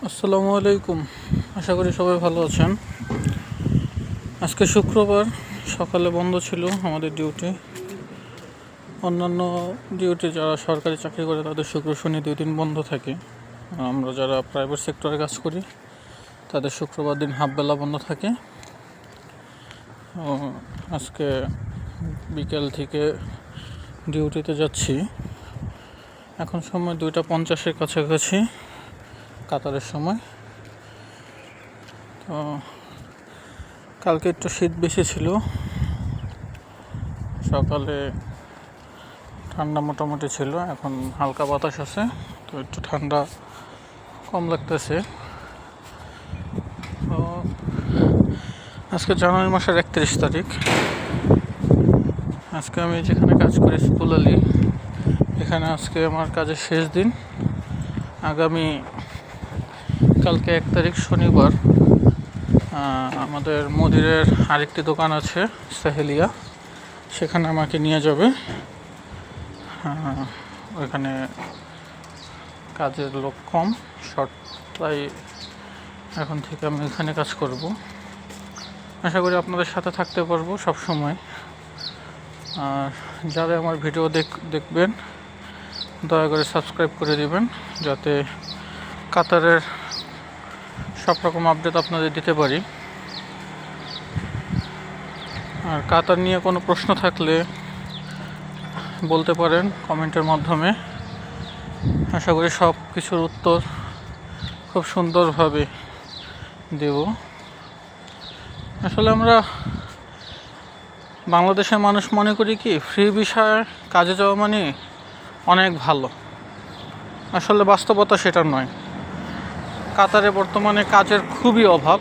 আসসালামু আলাইকুম। আশা করি সবাই ভালো আছেন। আজকে শুক্রবার, সকালে বন্ধ ছিল আমাদের ডিউটি। অন্যান্য ডিউটি যারা সরকারি চাকরি করে তাদের শুক্র শনি 2 দিন বন্ধ থাকে। আমরা যারা প্রাইভেট সেক্টরে কাজ করি তাদের শুক্রবার দিন হাফবেলা বন্ধ থাকে। আজকে বিকেল থেকে ডিউটিতে যাচ্ছি। এখন সময় 2:50-এর কাছাকাছি, কাতারের সময়। তো কালকে একটু শীত বেশি ছিল, সকালে ঠান্ডা মোটামুটি ছিল, এখন হালকা বাতাস আছে, তো একটু ঠান্ডা কম লাগতেছে। তো আজকে জানুয়ারি মাসের 31 তারিখ। আজকে আমি যেখানে কাজ করি স্কুল আলী, এখানে আজকে আমার কাজের শেষ দিন। আগামী কালকে 1 তারিখ শনিবার আমাদের মুদিরের আরেকটি দোকান আছে সাহেলিয়া, সেখানে আমাকে নিয়ে যাবে। ওইখানে কাজের লোক কম, শর্ট, তাই এখন থেকে আমি এখানে কাজ করব। আশা করি আপনাদের সাথে থাকতে পারবো সব সময়। আর যারা আমার ভিডিও দেখবেন দয়া করে সাবস্ক্রাইব করে দিবেন, যাতে কাতারের সব রকম আপডেট আপনাদের দিতে পারি। আর কাতার নিয়ে কোনো প্রশ্ন থাকলে বলতে পারেন কমেন্টের মাধ্যমে। আশা করি সব কিছুর উত্তর খুব সুন্দরভাবে দেব। আসলে আমরা বাংলাদেশের মানুষ মনে করি কি ফ্রি ভিসায় কাজে যাওয়া মানে অনেক ভালো। আসলে বাস্তবতা সেটা নয়। কাতারে বর্তমানে কাজের খুবই অভাব,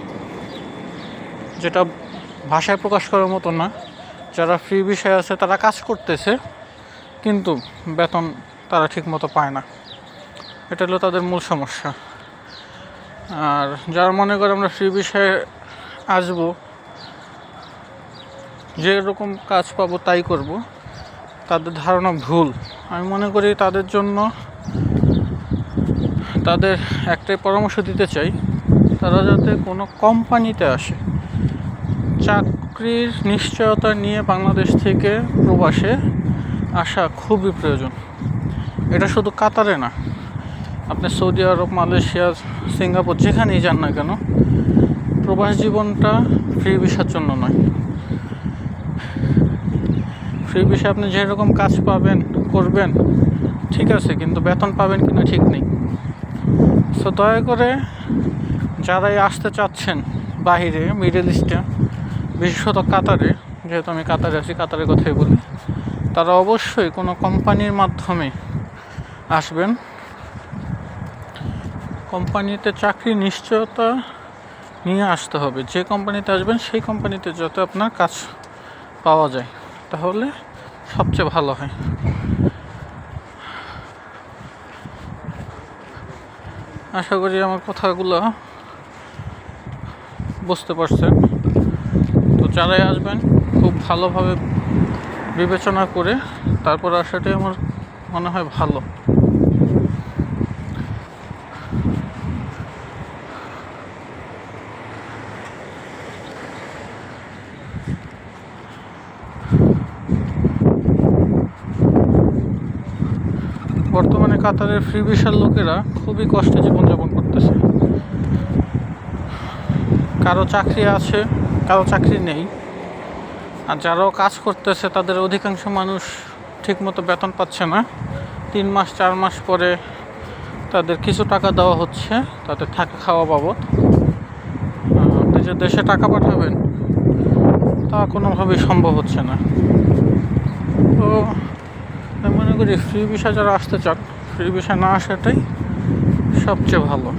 যেটা ভাষায় প্রকাশ করার মতো না। যারা ফ্রি ভিসায় আছে তারা কাজ করতেছে, কিন্তু বেতন তারা ঠিক মতো পায় না। এটা হলো তাদের মূল সমস্যা। আর যারা মনে করে আমরা ফ্রি ভিসায় আসবো, যেরকম কাজ পাবো তাই করব, তাদের ধারণা ভুল। আমি মনে করি তাদের জন্য তাদের একটাই পরামর্শ দিতে চাই, তারা যাতে কোনো কোম্পানিতে আসে। চাকরির নিশ্চয়তা নিয়ে বাংলাদেশ থেকে প্রবাসে আসা খুবই প্রয়োজন। এটা শুধু কাতারে না, আপনি সৌদি আরব, মালয়েশিয়া, সিঙ্গাপুর যেখানেই যান না কেন, প্রবাস জীবনটা ফ্রি ভিসার জন্য নয়। ফ্রি ভিসা আপনি যেরকম কাজ পাবেন করবেন ঠিক আছে, কিন্তু বেতন পাবেন কিনা ঠিক নেই। সো দয়া করে যারাই আসতে চাচ্ছেন বাহিরে, মিডল ইস্টে, বিশেষত কাতারে, যেহেতু আমি কাতারে আছি কাতারের কথাই বলি, তারা অবশ্যই কোনো কোম্পানির মাধ্যমে আসবেন। কোম্পানিতে চাকরি নিশ্চয়তা নিয়ে আসতে হবে। যে কোম্পানিতে আসবেন সেই কোম্পানিতে যাতে আপনার কাজ পাওয়া যায়, তাহলে সবচেয়ে ভালো হয়। আশা করি আমার কথাগুলো বুঝতে পারছেন। তো যারাই আসবেন খুব ভালোভাবে বিবেচনা করে তারপর আসাটাই আমার মনে হয় ভালো। বর্তমানে কাতারের ফ্রি ভিসার লোকেরা খুবই কষ্টে জীবনযাপন করতেছে। কারো চাকরি আছে, কারো চাকরি নেই। আর যারাও কাজ করতেছে তাদের অধিকাংশ মানুষ ঠিকমতো বেতন পাচ্ছে না। 3 মাস 4 মাস পরে তাদের কিছু টাকা দেওয়া হচ্ছে তাদের থাকা খাওয়া বাবদ। আপনি যে দেশে টাকা পাঠাবেন তা কোনোভাবেই সম্ভব হচ্ছে না। তো আমি মনে করি ফ্রি ভিসা যারা আসতে চান, ফ্রি ভিসা না আসাটাই সবচেয়ে ভালো।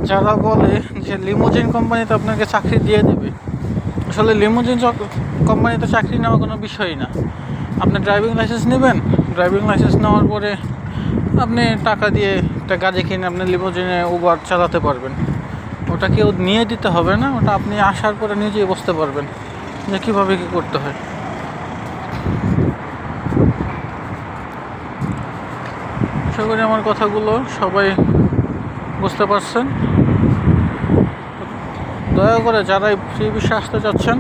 যারা বলে যে লিমোজিন কোম্পানিতে আপনাকে চাকরি দিয়ে দেবে, আসলে লিমোজিন কোম্পানিতে চাকরি নেওয়া কোনো বিষয়ই না। আপনি ড্রাইভিং লাইসেন্স নেবেন, ড্রাইভিং লাইসেন্স নেওয়ার পরে আপনি টাকা দিয়ে একটা গাড়ি কিনে আপনি লিমোজিনে উবার চালাতে পারবেন। ওটা কেউ নিয়ে দিতে হবে না, ওটা আপনি আসার পরে নিজেই বুঝতে পারবেন যে কীভাবে কী করতে হয়। আশা করি আমার কথাগুলো সবাই বুঝতে পারছেন। দয়া করে যারা ফ্রি ভিসা আসতে চাচ্ছেন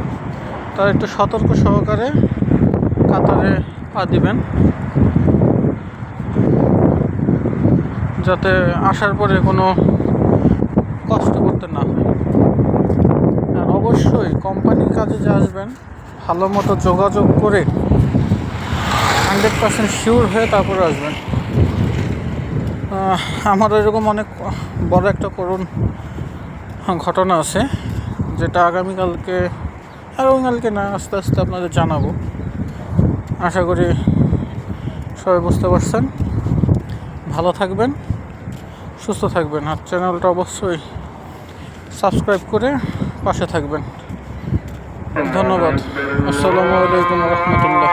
তারা একটু সতর্ক সহকারে কাতারে পা দিবেন, যাতে আসার পরে কোনো কষ্ট করতে না হয়। আর অবশ্যই কোম্পানির কাজে যে আসবেন ভালো মতো যোগাযোগ করে 100% শিওর হয়ে তারপরে আসবেন। আমার এরকম অনেক বড় একটা করুণ ঘটনা আছে, যেটা আগামীকালকে না আস্তে আস্তে আপনাদের জানাবো। আশা করি সবাই বুঝতে পারছেন। ভালো থাকবেন, সুস্থ থাকবেন, আর চ্যানেলটা অবশ্যই সাবস্ক্রাইব করে পাশে থাকবেন। ধন্যবাদ। আসসালামু আলাইকুম রহমতুল্লাহ।